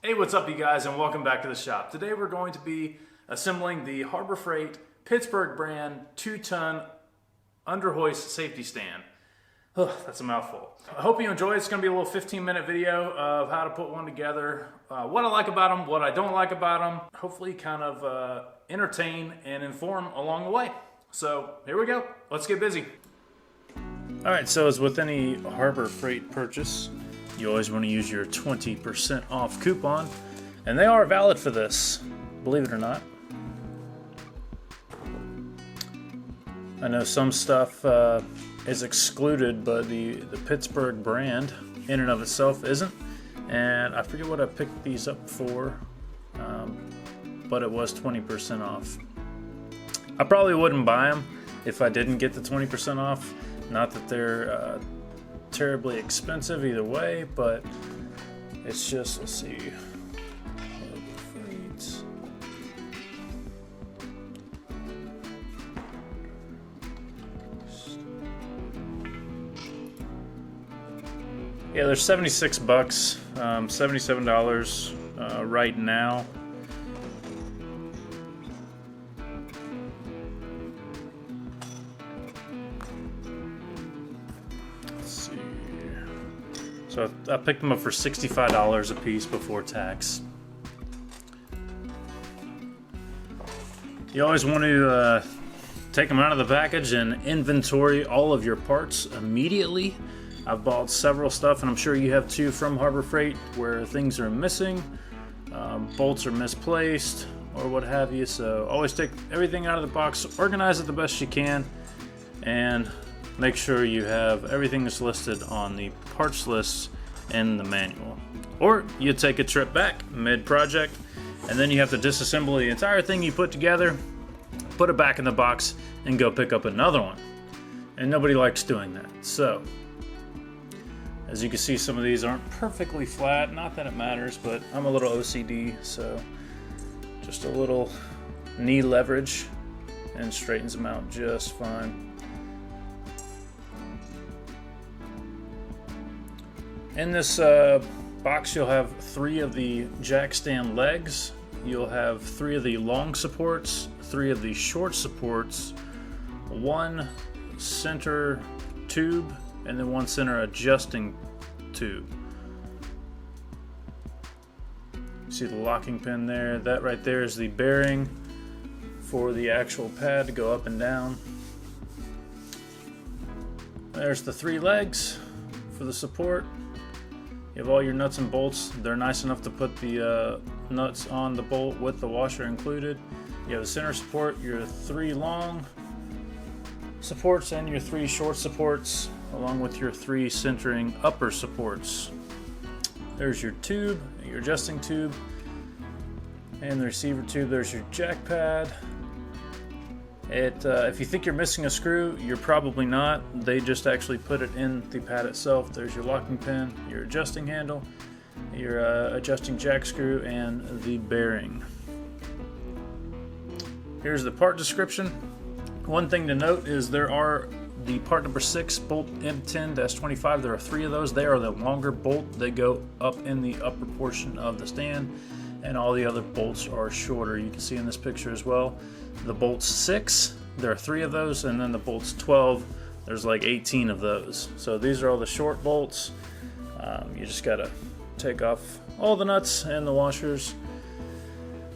Hey, what's up you guys, and welcome back to the shop. Today we're going to be assembling the Harbor Freight Pittsburgh brand 2-ton Under-Hoist Safety Stand. That's a mouthful. I hope you enjoy it. It's going to be a little 15-minute video of how to put one together, what I like about them, what I don't like about them, hopefully kind of entertain and inform along the way. So here we go. Let's get busy. Alright, so as with any Harbor Freight purchase, you always want to use your 20% off coupon, and they are valid for this, believe it or not. I know some stuff is excluded, but the Pittsburgh brand in and of itself isn't, and I forget what I picked these up for, but it was 20% off. I probably wouldn't buy them if I didn't get the 20% off. Not that they're terribly expensive either way, but it's just, let's see, yeah, they're 76 bucks, $77 right now. So I picked them up for $65 a piece before tax. You always want to take them out of the package and inventory all of your parts immediately. I've bought several stuff, and I'm sure you have too, from Harbor Freight, where things are missing, bolts are misplaced, or what have you. So always take everything out of the box, organize it the best you can, and make sure you have everything that's listed on the parts list in the manual. Or you take a trip back mid-project, and then you have to disassemble the entire thing you put together, put it back in the box, and go pick up another one. And nobody likes doing that. So, as you can see, some of these aren't perfectly flat. Not that it matters, but I'm a little OCD, so just a little knee leverage and straightens them out just fine. In this box, you'll have 3 of the jack stand legs. You'll have 3 of the long supports, 3 of the short supports, 1 center tube, and then 1 center adjusting tube. See the locking pin there? That right there is the bearing for the actual pad to go up and down. There's the 3 legs for the support. You have all your nuts and bolts. They're nice enough to put the nuts on the bolt with the washer included. You have a center support, your 3 long supports, and your 3 short supports, along with your 3 centering upper supports. There's your tube, your adjusting tube, and the receiver tube. There's your jack pad. If you think you're missing a screw, you're probably not. They just actually put it in the pad itself. There's your locking pin, your adjusting handle, your adjusting jack screw, and the bearing. Here's the part description. One thing to note is there are the part number 6, bolt M10-25. There are 3 of those. They are the longer bolt. They go up in the upper portion of the stand, and all the other bolts are shorter. You can see in this picture as well. The bolts 6, there are 3 of those, and then the bolts 12, there's like 18 of those. So these are all the short bolts. You just gotta take off all the nuts and the washers.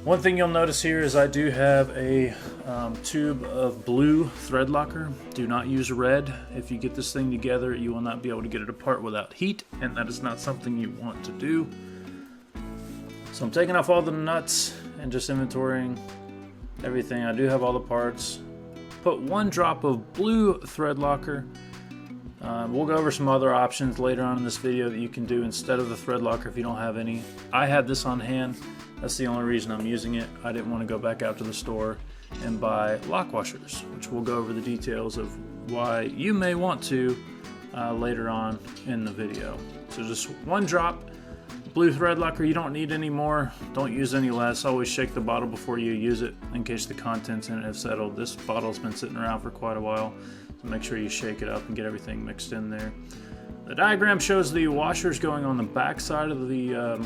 One thing you'll notice here is I do have a tube of blue thread locker. Do not use red. If you get this thing together, you will not be able to get it apart without heat, and that is not something you want to do. So I'm taking off all the nuts and just inventorying everything. I do have all the parts. Put 1 drop of blue thread locker. We'll go over some other options later on in this video that you can do instead of the thread locker if you don't have any. I had this on hand. That's the only reason I'm using it. I didn't want to go back out to the store and buy lock washers, which we'll go over the details of why you may want to later on in the video. So just 1 drop. Blue thread locker, you don't need any more. Don't use any less. Always shake the bottle before you use it in case the contents in it have settled. This bottle's been sitting around for quite a while, so make sure you shake it up and get everything mixed in there. The diagram shows the washers going on the back side of the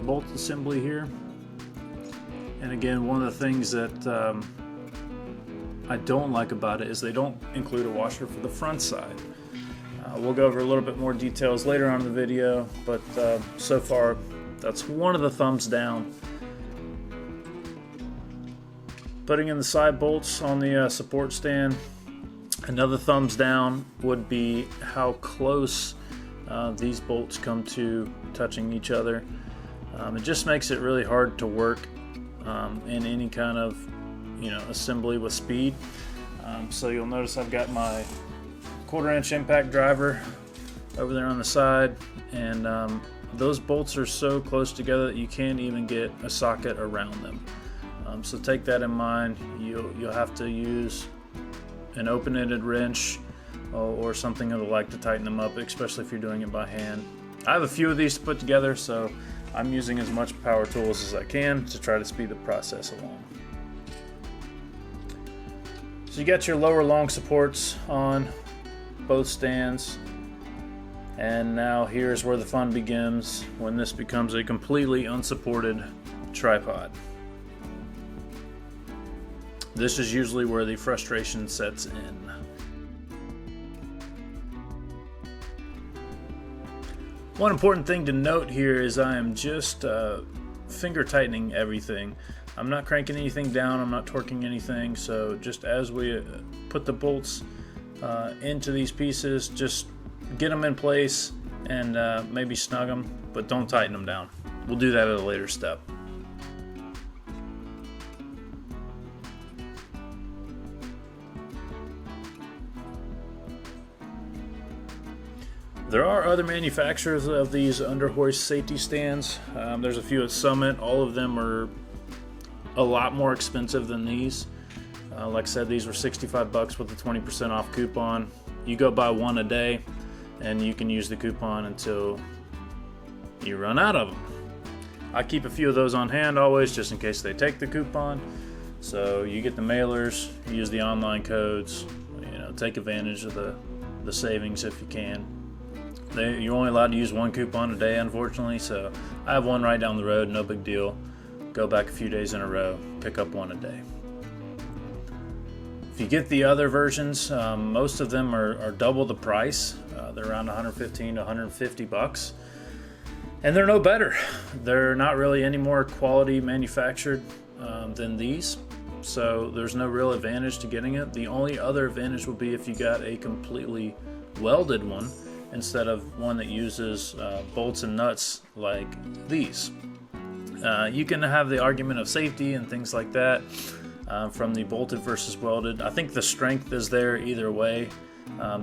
bolt assembly here. And again, one of the things that I don't like about it is they don't include a washer for the front side. We'll go over a little bit more details later on in the video, but so far that's one of the thumbs down. Putting in the side bolts on the support stand, another thumbs down would be how close these bolts come to touching each other. It just makes it really hard to work in any kind of assembly with speed. So you'll notice I've got my 1/4 inch impact driver over there on the side, and those bolts are so close together that you can't even get a socket around them. So take that in mind. You'll have to use an open-ended wrench or something of the like to tighten them up, especially if you're doing it by hand. I have a few of these to put together, so I'm using as much power tools as I can to try to speed the process along. So you got your lower long supports on both stands, and now here's where the fun begins, when this becomes a completely unsupported tripod. This is usually where the frustration sets in. One important thing to note here is I am just finger tightening everything. I'm not cranking anything down, I'm not torquing anything, so just as we put the bolts into these pieces, just get them in place and maybe snug them, but don't tighten them down. We'll do that at a later step. There are other manufacturers of these Under-Hoist Safety Stands. There's a few at Summit. All of them are a lot more expensive than these. Like I said, these were $65 with a 20% off coupon. You go buy one a day and you can use the coupon until you run out of them. I keep a few of those on hand always, just in case they take the coupon. So you get the mailers, you use the online codes, take advantage of the savings if you can. You're only allowed to use one coupon a day, unfortunately, so I have one right down the road, no big deal. Go back a few days in a row, pick up one a day. If you get the other versions, most of them are double the price. They're around $115 to $150, and they're no better. They're not really any more quality manufactured than these, so there's no real advantage to getting it. The only other advantage would be if you got a completely welded one, instead of one that uses bolts and nuts like these. You can have the argument of safety and things like that from the bolted versus welded. I think the strength is there either way.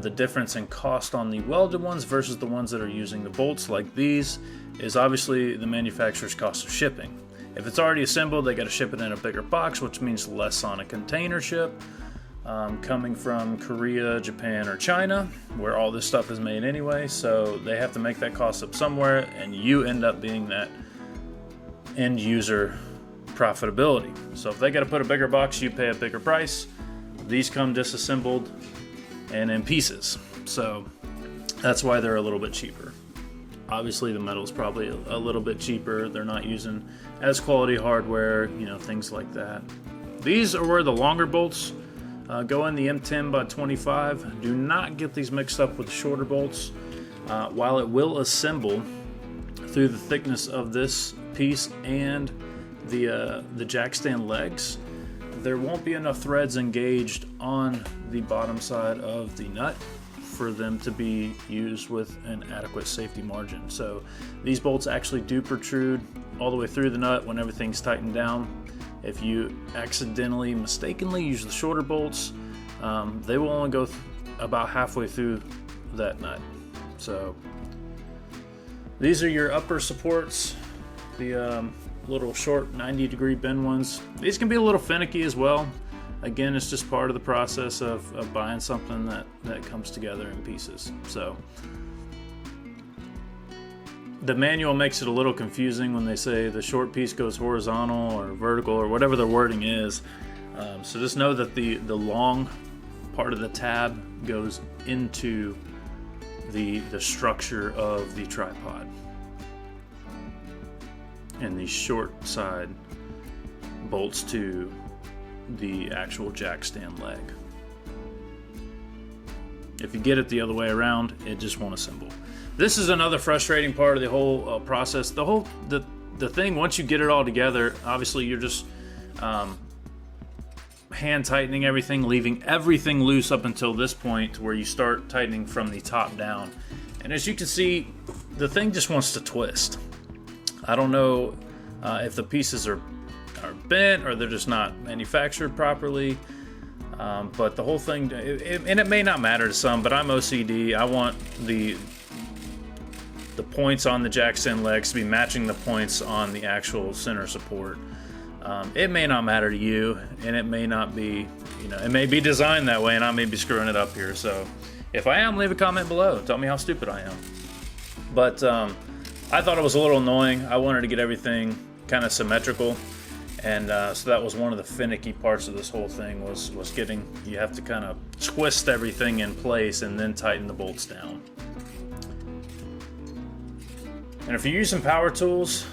The difference in cost on the welded ones versus the ones that are using the bolts like these is obviously the manufacturer's cost of shipping. If it's already assembled, they got to ship it in a bigger box, which means less on a container ship. Coming from Korea, Japan, or China, where all this stuff is made anyway, so they have to make that cost up somewhere, and you end up being that end user profitability. So if they got to put a bigger box, you pay a bigger price. These come disassembled and in pieces, so that's why they're a little bit cheaper. Obviously the metal's probably a little bit cheaper. They're not using as quality hardware, things like that. These are where the longer bolts go in, the M10x25. Do not get these mixed up with the shorter bolts. While it will assemble through the thickness of this piece and the jack stand legs, there won't be enough threads engaged on the bottom side of the nut for them to be used with an adequate safety margin. So these bolts actually do protrude all the way through the nut when everything's tightened down. If you accidentally, mistakenly use the shorter bolts, they will only go about halfway through that nut. So these are your upper supports, the little short 90-degree bend ones. These can be a little finicky as well. Again, it's just part of the process of buying something that comes together in pieces. So the manual makes it a little confusing when they say the short piece goes horizontal or vertical or whatever the wording is. So just know that the long part of the tab goes into the structure of the tripod. and the short side bolts to the actual jack stand leg. If you get it the other way around, it just won't assemble. This is another frustrating part of the whole process. The thing, once you get it all together, obviously you're just hand tightening everything, leaving everything loose up until this point where you start tightening from the top down. And as you can see, the thing just wants to twist. I don't know if the pieces are bent or they're just not manufactured properly. But the whole thing, and it may not matter to some, but I'm OCD. I want the points on the jack stand legs to be matching the points on the actual center support. It may not matter to you, and it may not be, it may be designed that way, and I may be screwing it up here. So if I am, leave a comment below. Tell me how stupid I am. But I thought it was a little annoying. I wanted to get everything kind of symmetrical. And so that was one of the finicky parts of this whole thing was getting, you have to kind of twist everything in place and then tighten the bolts down. And if you're using power tools,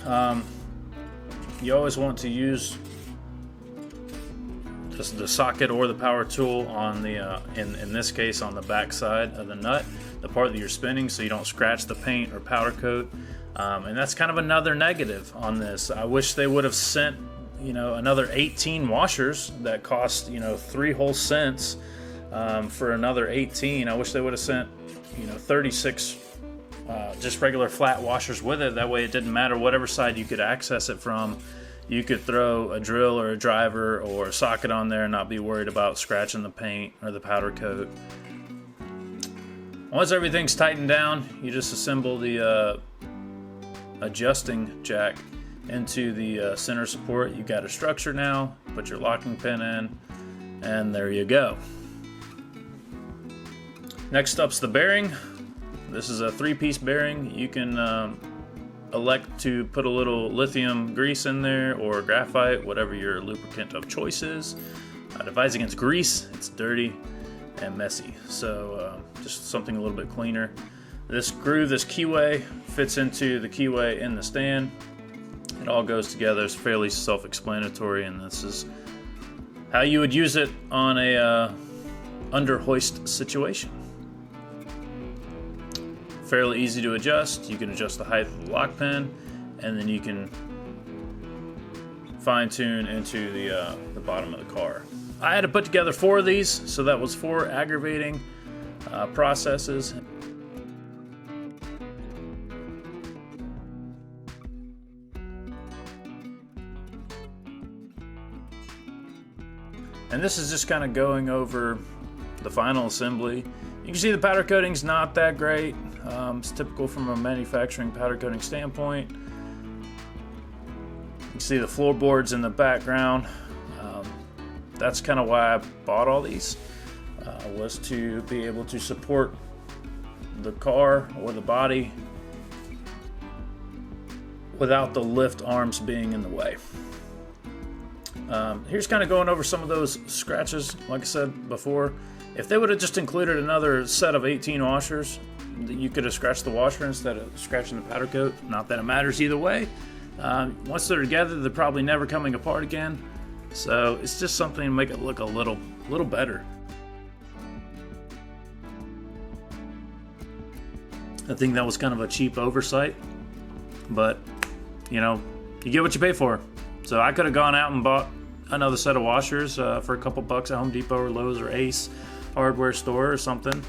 you always want to use the socket or the power tool on the, in this case, on the back side of the nut, the part that you're spinning, so you don't scratch the paint or powder coat. And that's kind of another negative on this. I wish they would have sent another 18 washers that cost 3 whole cents for another 18. I wish they would have sent 36 just regular flat washers with it. That way it didn't matter whatever side you could access it from. You could throw a drill or a driver or a socket on there and not be worried about scratching the paint or the powder coat. Once everything's tightened down, you just assemble the adjusting jack into the center support. You got a structure now, put your locking pin in, and there you go. Next up's the bearing. This is a 3-piece bearing. You can elect to put a little lithium grease in there or graphite, whatever your lubricant of choice is. I'd advise against grease. It's dirty and messy, so just something a little bit cleaner. This groove, this keyway, fits into the keyway in the stand. It all goes together. It's fairly self-explanatory, and this is how you would use it on a under-hoist situation. Fairly easy to adjust. You can adjust the height of the lock pin, and then you can fine-tune into the bottom of the car. I had to put together 4 of these, so that was 4 aggravating processes. And this is just kind of going over the final assembly. You can see the powder coating's not that great. It's typical from a manufacturing powder coating standpoint. You can see the floorboards in the background. That's kind of why I bought all these, was to be able to support the car or the body without the lift arms being in the way. Here's kind of going over some of those scratches. Like I said before, if they would have just included another set of 18 washers, you could have scratched the washer instead of scratching the powder coat. Not that it matters either way. Once they're together, they're probably never coming apart again. So it's just something to make it look a little better. I think that was kind of a cheap oversight, but you get what you pay for. So I could have gone out and bought another set of washers for a couple bucks at Home Depot or Lowe's or Ace hardware store or something.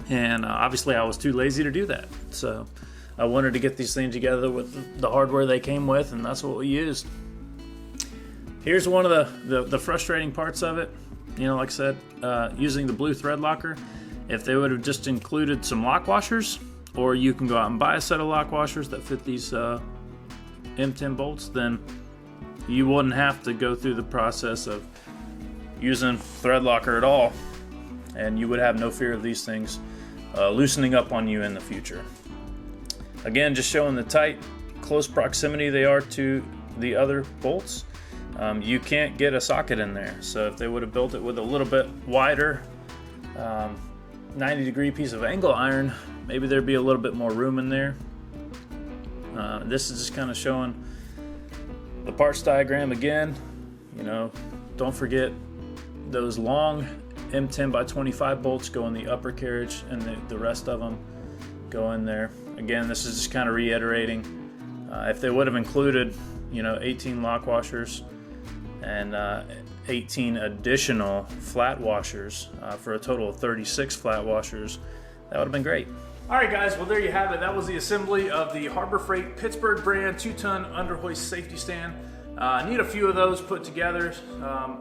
And obviously I was too lazy to do that. So I wanted to get these things together with the hardware they came with, and that's what we used. Here's one of the frustrating parts of it. Like I said, using the blue thread locker. If they would have just included some lock washers, or you can go out and buy a set of lock washers that fit these M10 bolts, then you wouldn't have to go through the process of using thread locker at all, and you would have no fear of these things loosening up on you in the future. Again, just showing the tight, close proximity they are to the other bolts. You can't get a socket in there, so if they would have built it with a little bit wider 90-degree piece of angle iron, maybe there'd be a little bit more room in there. This is just kind of showing The parts diagram again, you know, don't forget those long M10 by 25 bolts go in the upper carriage, and the rest of them go in there. Again, this is just kind of reiterating. If they would have included, you know, 18 lock washers and 18 additional flat washers for a total of 36 flat washers, that would have been great. All right, guys, well, there you have it. That was the assembly of the Harbor Freight Pittsburgh brand 2-ton under-hoist safety stand. I need a few of those put together.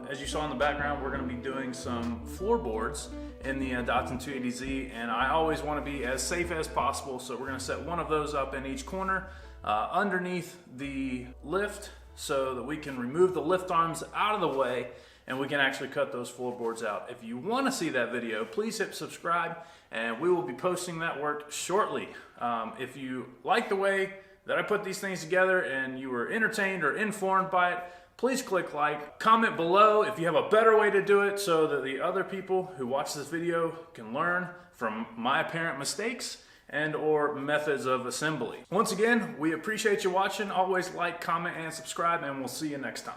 As you saw in the background, we're going to be doing some floorboards in the Datsun 280Z, and I always want to be as safe as possible, so we're going to set one of those up in each corner underneath the lift so that we can remove the lift arms out of the way and we can actually cut those floorboards out. If you want to see that video, please hit subscribe, and we will be posting that work shortly. If you like the way that I put these things together and you were entertained or informed by it, please click like. Comment below if you have a better way to do it so that the other people who watch this video can learn from my apparent mistakes and or methods of assembly. Once again, we appreciate you watching. Always like, comment, and subscribe, and we'll see you next time.